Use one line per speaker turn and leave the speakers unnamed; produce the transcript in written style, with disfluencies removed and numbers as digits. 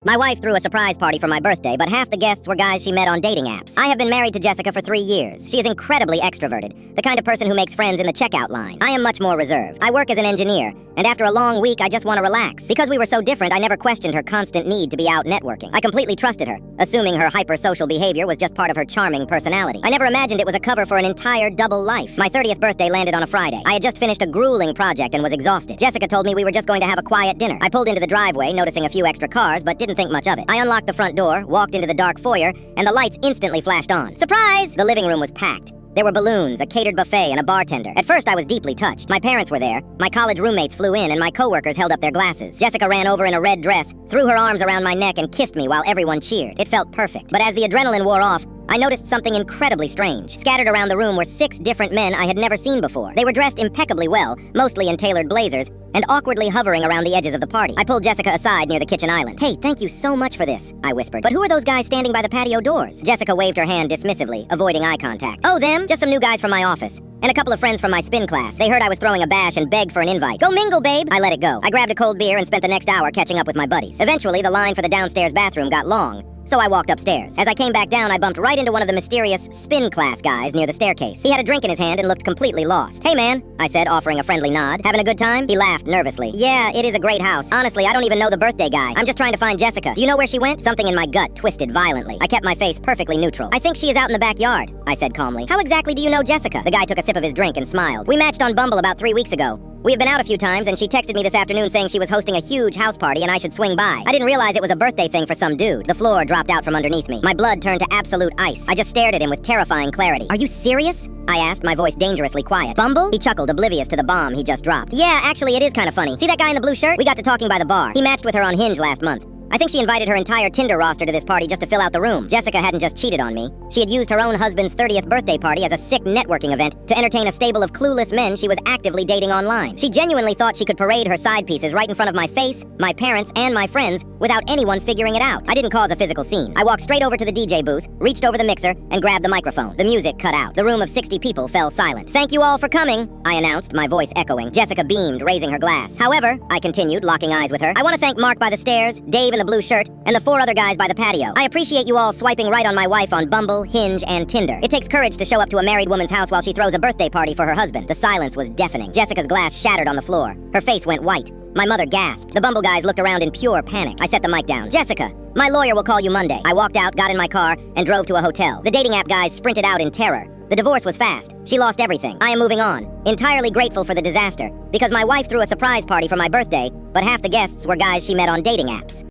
My wife threw a surprise party for my birthday, but half the guests were guys she met on dating apps. I have been married to Jessica for 3 years. She is incredibly extroverted, the kind of person who makes friends in the checkout line. I am much more reserved. I work as an engineer, and after a long week, I just want to relax. Because we were so different, I never questioned her constant need to be out networking. I completely trusted her, assuming her hyper-social behavior was just part of her charming personality. I never imagined it was a cover for an entire double life. My 30th birthday landed on a Friday. I had just finished a grueling project and was exhausted. Jessica told me we were just going to have a quiet dinner. I pulled into the driveway, noticing a few extra cars, but didn't think much of it. I unlocked the front door, walked into the dark foyer, and the lights instantly flashed on. Surprise! The living room was packed. There were balloons, a catered buffet, and a bartender. At first, I was deeply touched. My parents were there, my college roommates flew in, and my coworkers held up their glasses. Jessica ran over in a red dress, threw her arms around my neck, and kissed me while everyone cheered. It felt perfect. But as the adrenaline wore off, I noticed something incredibly strange. Scattered around the room were 6 different men I had never seen before. They were dressed impeccably well, mostly in tailored blazers, and awkwardly hovering around the edges of the party. I pulled Jessica aside near the kitchen island. "Hey, thank you so much for this," I whispered. "But who are those guys standing by the patio doors?" Jessica waved her hand dismissively, avoiding eye contact. "Oh, them? Just some new guys from my office. And a couple of friends from my spin class. They heard I was throwing a bash and begged for an invite. Go mingle, babe!" I let it go. I grabbed a cold beer and spent the next hour catching up with my buddies. Eventually, the line for the downstairs bathroom got long, so I walked upstairs. As I came back down, I bumped right into one of the mysterious spin class guys near the staircase. He had a drink in his hand and looked completely lost. "Hey, man," I said, offering a friendly nod. "Having a good time?" He laughed nervously. "Yeah, it is a great house. Honestly, I don't even know the birthday guy. I'm just trying to find Jessica. Do you know where she went?" Something in my gut twisted violently. I kept my face perfectly neutral. "I think she is out in the backyard," I said calmly. "How exactly do you know Jessica?" The guy took a sip of his drink and smiled. "We matched on Bumble about 3 weeks ago. We have been out a few times, and she texted me this afternoon saying she was hosting a huge house party and I should swing by. I didn't realize it was a birthday thing for some dude." The floor dropped out from underneath me. My blood turned to absolute ice. I just stared at him with terrifying clarity. "Are you serious?" I asked, my voice dangerously quiet. "Bumble?" He chuckled, oblivious to the bomb he just dropped. "Yeah, actually, it is kind of funny. See that guy in the blue shirt? We got to talking by the bar. He matched with her on Hinge last month. I think she invited her entire Tinder roster to this party just to fill out the room." Jessica hadn't just cheated on me. She had used her own husband's 30th birthday party as a sick networking event to entertain a stable of clueless men she was actively dating online. She genuinely thought she could parade her side pieces right in front of my face, my parents, and my friends without anyone figuring it out. I didn't cause a physical scene. I walked straight over to the DJ booth, reached over the mixer, and grabbed the microphone. The music cut out. The room of 60 people fell silent. "Thank you all for coming," I announced, my voice echoing. Jessica beamed, raising her glass. "However," I continued, locking eyes with her, "I want to thank Mark by the stairs, Dave in the blue shirt, and the 4 other guys by the patio. I appreciate you all swiping right on my wife on Bumble, Hinge, and Tinder. It takes courage to show up to a married woman's house while she throws a birthday party for her husband." The silence was deafening. Jessica's glass shattered on the floor. Her face went white. My mother gasped. The Bumble guys looked around in pure panic. I set the mic down. "Jessica, my lawyer will call you Monday." I walked out, got in my car, and drove to a hotel. The dating app guys sprinted out in terror. The divorce was fast. She lost everything. I am moving on, entirely grateful for the disaster, because my wife threw a surprise party for my birthday, but half the guests were guys she met on dating apps.